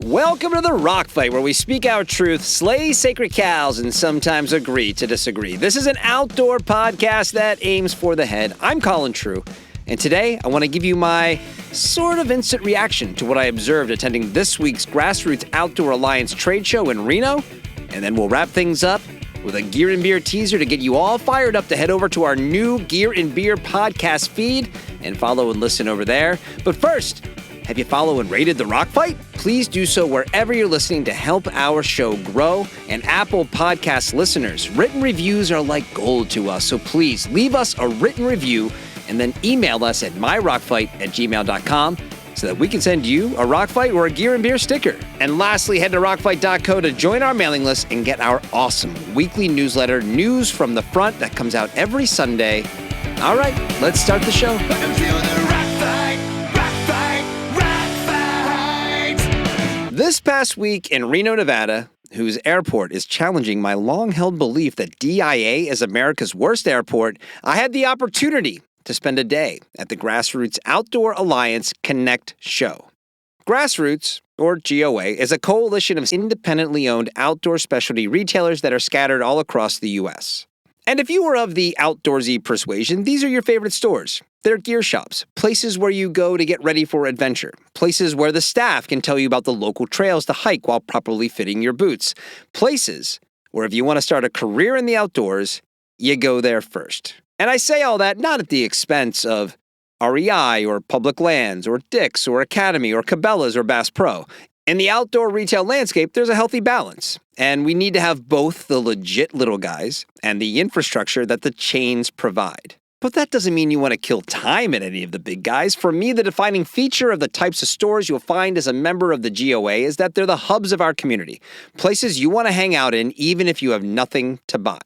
Welcome to the Rock Fight, where we speak our truth, slay sacred cows, and sometimes agree to disagree. This is an outdoor podcast that aims for the head. I'm Colin, and today I want to give you my sort of instant reaction to what I observed attending this week's Grassroots Outdoor Alliance trade show in Reno, and then we'll wrap things up with a Gear and Beer teaser to get you all fired up to head over to our new Gear and Beer podcast feed and follow and listen over there. But first, have you followed and rated The Rock Fight? Please do so wherever you're listening to help our show grow. And Apple Podcast listeners, written reviews are like gold to us. So please leave us a written review and then email us at myrockfight@gmail.com so that we can send you a Rock Fight or a Gear and Beer sticker. And lastly, head to rockfight.co to join our mailing list and get our awesome weekly newsletter, News from the Front, that comes out every Sunday. All right, let's start the show. Welcome to the Rock Fight, Rock Fight, Rock Fight. This past week in Reno, Nevada, whose airport is challenging my long-held belief that DIA is America's worst airport, I had the opportunity to spend a day at the Grassroots Outdoor Alliance Connect show. Grassroots, or GOA, is a coalition of independently owned outdoor specialty retailers that are scattered all across the U.S. And if you are of the outdoorsy persuasion, these are your favorite stores. They're gear shops, places where you go to get ready for adventure, places where the staff can tell you about the local trails to hike while properly fitting your boots, places where if you want to start a career in the outdoors, you go there first. And I say all that not at the expense of REI or Public Lands or Dick's or Academy or Cabela's or Bass Pro. In the outdoor retail landscape, there's a healthy balance, and we need to have both the legit little guys and the infrastructure that the chains provide. But that doesn't mean you want to kill time at any of the big guys. For me, the defining feature of the types of stores you'll find as a member of the GOA is that they're the hubs of our community, places you want to hang out in even if you have nothing to buy.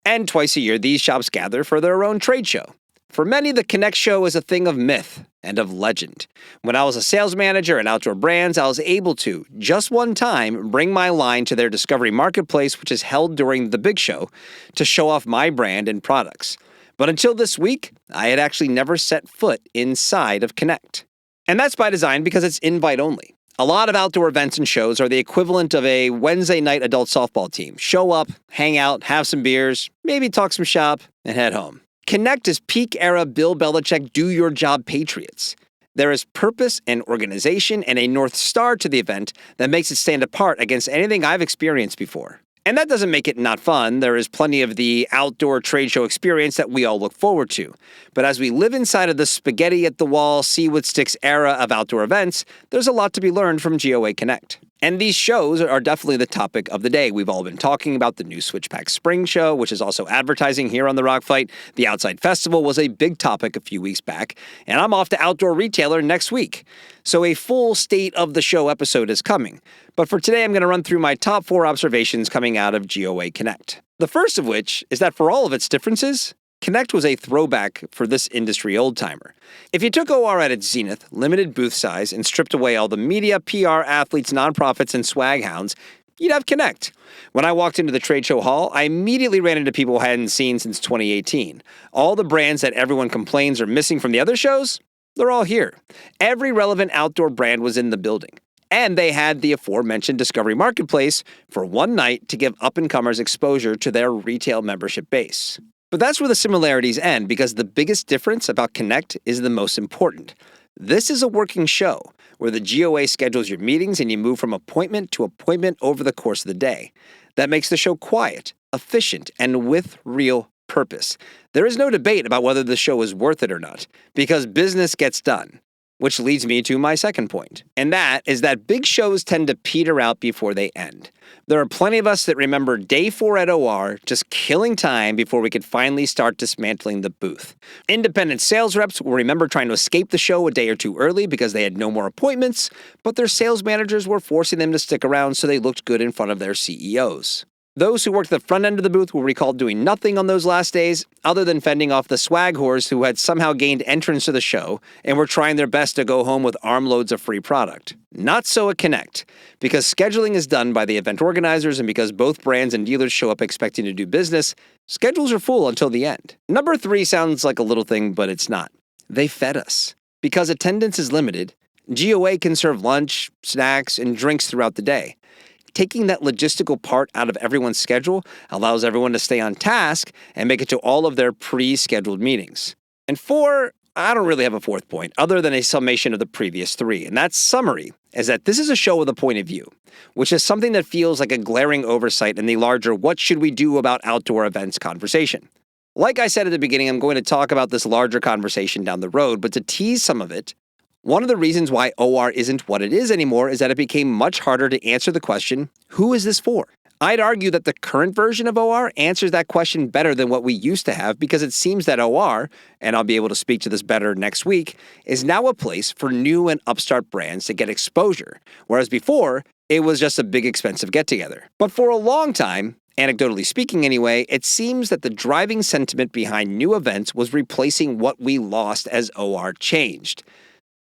And twice a year, these shops gather for their own trade show. For many, the Connect show is a thing of myth and of legend. When I was a sales manager at Outdoor Brands, I was able to, just one time, bring my line to their Discovery Marketplace, which is held during the big show, to show off my brand and products. But until this week, I had actually never set foot inside of Connect. And that's by design because it's invite only. A lot of outdoor events and shows are the equivalent of a Wednesday night adult softball team. Show up, hang out, have some beers, maybe talk some shop, and head home. Connect is peak era Bill Belichick do-your-job Patriots. There is purpose and organization and a North Star to the event that makes it stand apart against anything I've experienced before. And that doesn't make it not fun. There is plenty of the outdoor trade show experience that we all look forward to. But as we live inside of the spaghetti at the wall, see what sticks era of outdoor events, there's a lot to be learned from GOA Connect. And these shows are definitely the topic of the day. We've all been talking about the new Switchback Spring Show, which is also advertising here on the Rock Fight. The Outside Festival was a big topic a few weeks back, and I'm off to Outdoor Retailer next week. So a full state of the show episode is coming. But for today, I'm going to run through my top 4 observations coming out of GOA Connect. The first of which is that for all of its differences, Connect was a throwback for this industry old-timer. If you took OR at its zenith, limited booth size, and stripped away all the media, PR, athletes, nonprofits, and swag hounds, you'd have Connect. When I walked into the trade show hall, I immediately ran into people I hadn't seen since 2018. All the brands that everyone complains are missing from the other shows, they're all here. Every relevant outdoor brand was in the building. And they had the aforementioned Discovery Marketplace for one night to give up-and-comers exposure to their retail membership base. But that's where the similarities end, because the biggest difference about Connect is the most important. This is a working show where the GOA schedules your meetings and you move from appointment to appointment over the course of the day. That makes the show quiet, efficient, and with real purpose. There is no debate about whether the show is worth it or not, because business gets done. Which leads me to my second point, and that is that big shows tend to peter out before they end. There are plenty of us that remember day 4 at OR just killing time before we could finally start dismantling the booth. Independent sales reps will remember trying to escape the show a day or two early because they had no more appointments, but their sales managers were forcing them to stick around so they looked good in front of their CEOs. Those who worked at the front end of the booth will recall doing nothing on those last days other than fending off the swag whores who had somehow gained entrance to the show and were trying their best to go home with armloads of free product. Not so at Connect, because scheduling is done by the event organizers and because both brands and dealers show up expecting to do business, schedules are full until the end. Number 3 sounds like a little thing, but it's not. They fed us. Because attendance is limited, GOA can serve lunch, snacks, and drinks throughout the day. Taking that logistical part out of everyone's schedule allows everyone to stay on task and make it to all of their pre-scheduled meetings. And 4, I don't really have a fourth point other than a summation of the previous 3. And that summary is that this is a show with a point of view, which is something that feels like a glaring oversight in the larger what should we do about outdoor events conversation. Like I said at the beginning, I'm going to talk about this larger conversation down the road, but to tease some of it, one of the reasons why OR isn't what it is anymore is that it became much harder to answer the question, who is this for? I'd argue that the current version of OR answers that question better than what we used to have because it seems that OR, and I'll be able to speak to this better next week, is now a place for new and upstart brands to get exposure, whereas before, it was just a big expensive get-together. But for a long time, anecdotally speaking anyway, it seems that the driving sentiment behind new events was replacing what we lost as OR changed.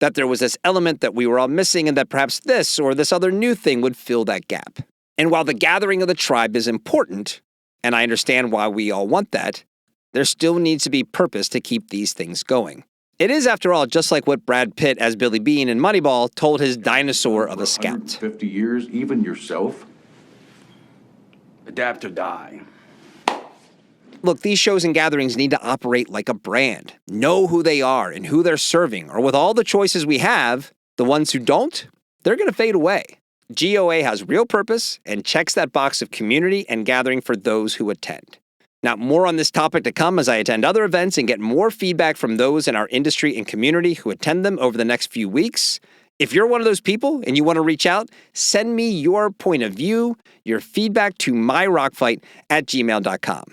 That there was this element that we were all missing and that perhaps this or this other new thing would fill that gap. And while the gathering of the tribe is important, and I understand why we all want that, there still needs to be purpose to keep these things going. It is, after all, just like what Brad Pitt as Billy Bean in Moneyball told his dinosaur of a scout. 50 years, even yourself? Adapt or die. Look, these shows and gatherings need to operate like a brand. Know who they are and who they're serving, or with all the choices we have, the ones who don't, they're going to fade away. GOA has real purpose and checks that box of community and gathering for those who attend. Now, more on this topic to come as I attend other events and get more feedback from those in our industry and community who attend them over the next few weeks. If you're one of those people and you want to reach out, send me your point of view, your feedback to myrockfight@gmail.com.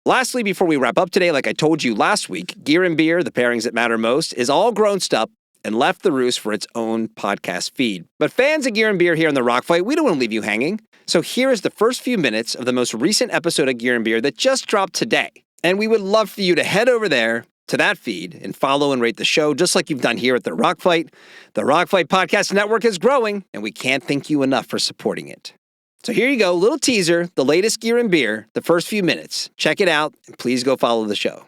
Lastly, before we wrap up today, like I told you last week, Gear and Beer, the pairings that matter most, is all grown up and left the roost for its own podcast feed. But fans of Gear and Beer here in the Rock Fight, we don't want to leave you hanging. So here is the first few minutes of the most recent episode of Gear and Beer that just dropped today. And we would love for you to head over there to that feed and follow and rate the show just like you've done here at the Rock Fight. The Rock Fight Podcast Network is growing, and we can't thank you enough for supporting it. So here you go, little teaser, the latest Gear and Beer, the first few minutes. Check it out, and please go follow the show.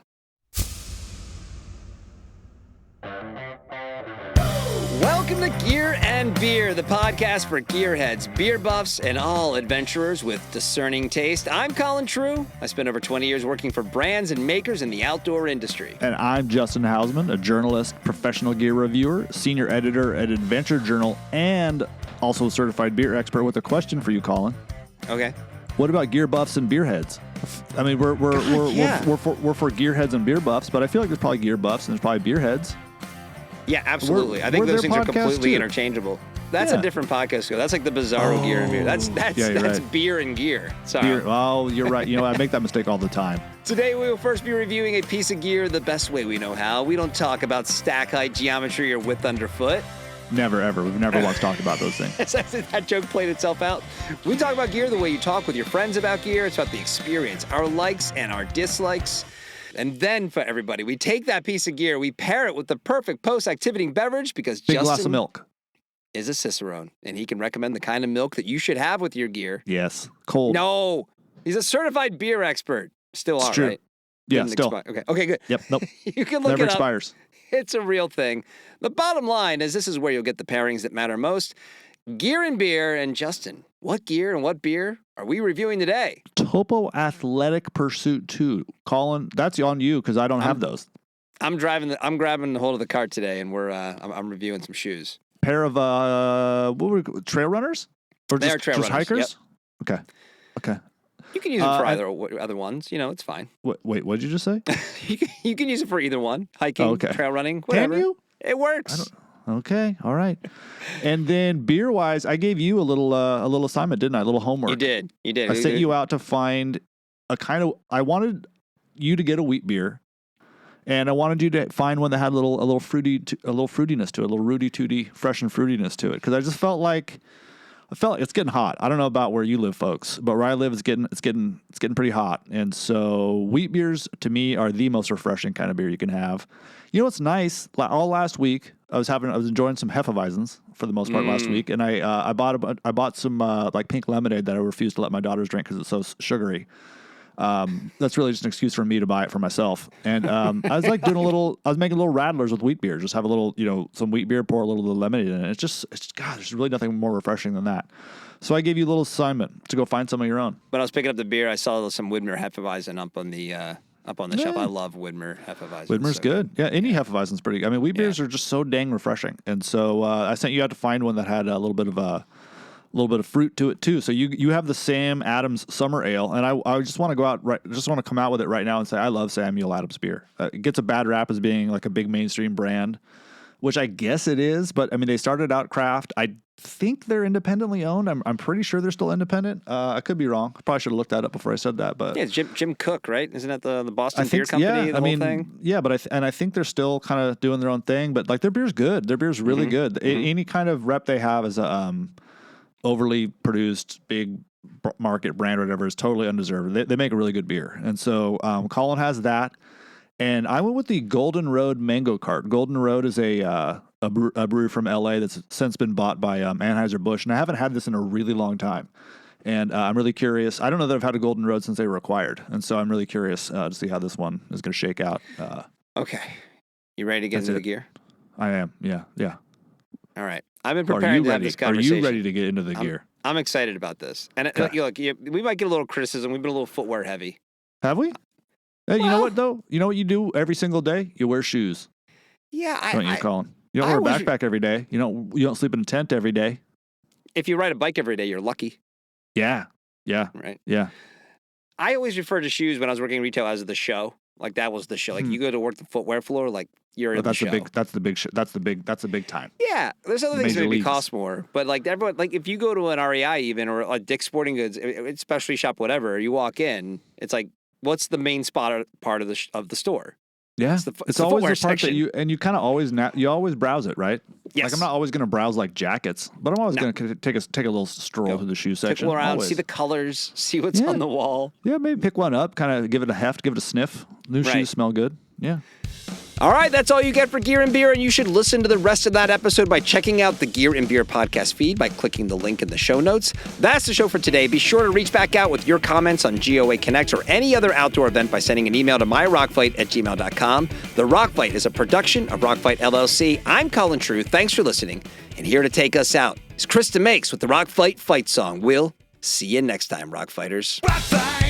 Welcome to Gear and Beer, the podcast for gearheads, beer buffs, and all adventurers with discerning taste. I'm Colin True. I spent over 20 years working for brands and makers in the outdoor industry. And I'm Justin Hausman, a journalist, professional gear reviewer, senior editor at Adventure Journal, and also a certified beer expert with a question for you, Colin. Okay. What about gear buffs and beer heads? I mean, we're for gearheads and beer buffs, but I feel like there's probably gear buffs and there's probably beer heads. Yeah, absolutely. I think we're those their things are podcast, completely too. interchangeable. That's Yeah. a different podcast show. That's like the Bizarro Gear and Beer. That's you're that's right. beer and gear. Sorry. Beer, oh, you're right. You know, I make that mistake all the time. Today we will first be reviewing a piece of gear the best way we know how. We don't talk about stack height, geometry, or width underfoot. Never, ever. We've never once talked about those things. That joke played itself out. We talk about gear the way you talk with your friends about gear. It's about the experience, our likes and our dislikes. And then for everybody, we take that piece of gear, we pair it with the perfect post-activity beverage because Big Justin glass of milk. is a Cicerone, and he can recommend the kind of milk that you should have with your gear. Yes. Cold. No, he's a certified beer expert. Still It's are, true. right? Yeah, Didn't still. expire. Okay, good. Yep. Nope. You can look Never it up. expires. It's a real thing. The bottom line is this is where you'll get the pairings that matter most. Gear and beer. And Justin, what gear and what beer are we reviewing today? Topo Athletic Pursuit 2. Colin, that's on you because I don't have those. I'm grabbing the hold of the cart today, and I'm reviewing some shoes. Pair of trail runners? Or They are trail just runners, hikers? Okay. You can use them for either other ones. You know, it's fine. Wait, what did you just say? You can use it for either one. Hiking, okay. trail running, whatever. Can you? It works. Okay, all right. And then beer-wise, I gave you a little assignment, didn't I? A little homework. You did. I sent you out to find I wanted you to get a wheat beer, and I wanted you to find one that had a little fruitiness to it, a little Rudy Tooty, fresh and fruitiness to it, because I just felt like it's getting hot. I don't know about where you live, folks, but where I live, it's getting pretty hot, and so wheat beers to me are the most refreshing kind of beer you can have. You know what's nice? All last week, I was enjoying some Hefeweizens for the most part last week, and I bought some like pink lemonade that I refused to let my daughters drink because it's so sugary. That's really just an excuse for me to buy it for myself. And I was like I was making little rattlers with wheat beer. Just have a little, some wheat beer, pour a little lemonade in it. It's just, God, there's really nothing more refreshing than that. So I gave you a little assignment to go find some of your own. When I was picking up the beer, I saw some Widmer Hefeweizen up on the shelf. I love Widmer Hefeweizen. Widmer's so good. Yeah, any Hefeweizen's pretty good. I mean, wheat beers are just so dang refreshing. And so I sent you out to find one that had a little bit of fruit to it too. So you have the Sam Adams Summer Ale, and I just want to go out just want to come out with it right now and say I love Samuel Adams beer. It gets a bad rap as being like a big mainstream brand, which I guess it is. But I mean, they started out craft. I think they're independently owned. I'm pretty sure they're still independent. I could be wrong. I probably should have looked that up before I said that. But yeah, it's Jim Cook, right? Isn't that the Boston Beer Company? Yeah, whole thing. Yeah, but I think they're still kind of doing their own thing. But like their beer's good. Their beer's really good. Any kind of rep they have as a overly produced big market brand or whatever is totally undeserved. They make a really good beer. And so Colin has that. And I went with the Golden Road Mango Cart. Golden Road is a brewery from LA that's since been bought by Anheuser-Busch. And I haven't had this in a really long time. And I'm really curious. I don't know that I've had a Golden Road since they were acquired. And so I'm really curious to see how this one is going to shake out. Okay. You ready to get into the gear? I am. Yeah. All right. I've been preparing to have this conversation. Are you ready to get into the gear? I'm excited about this. And look, we might get a little criticism. We've been a little footwear heavy. Have we? Hey, you know what, though? You know what you do every single day? You wear shoes. Yeah. Don't you, Colin? You don't wear a backpack every day. You don't sleep in a tent every day. If you ride a bike every day, you're lucky. Yeah. Right? Yeah. I always refer to shoes when I was working in retail as the show. Like that was the show. Like you go to work the footwear floor, like you're in the show. That's the big time. Yeah, there's other things that maybe cost more, but like everyone, like if you go to an REI even or a Dick's Sporting Goods, specialty shop, whatever, you walk in, it's like, what's the main part of the store? Yeah, it's always the part that you kind of always always browse it, right? Yes. Like I'm not always going to browse like jackets, but I'm always going to take a little stroll through the shoe section. Pick around, see the colors, see what's on the wall. Yeah, maybe pick one up, kind of give it a heft, give it a sniff. New shoes smell good. Yeah. All right, that's all you get for Gear and Beer, and you should listen to the rest of that episode by checking out the Gear and Beer podcast feed by clicking the link in the show notes. That's the show for today. Be sure to reach back out with your comments on GOA Connect or any other outdoor event by sending an email to myrockfight@gmail.com. The Rock Fight is a production of Rock Fight LLC. I'm Colin True. Thanks for listening. And here to take us out is Krista Makes with the Rock Fight fight song. We'll see you next time, Rock Fighters. Rock fight.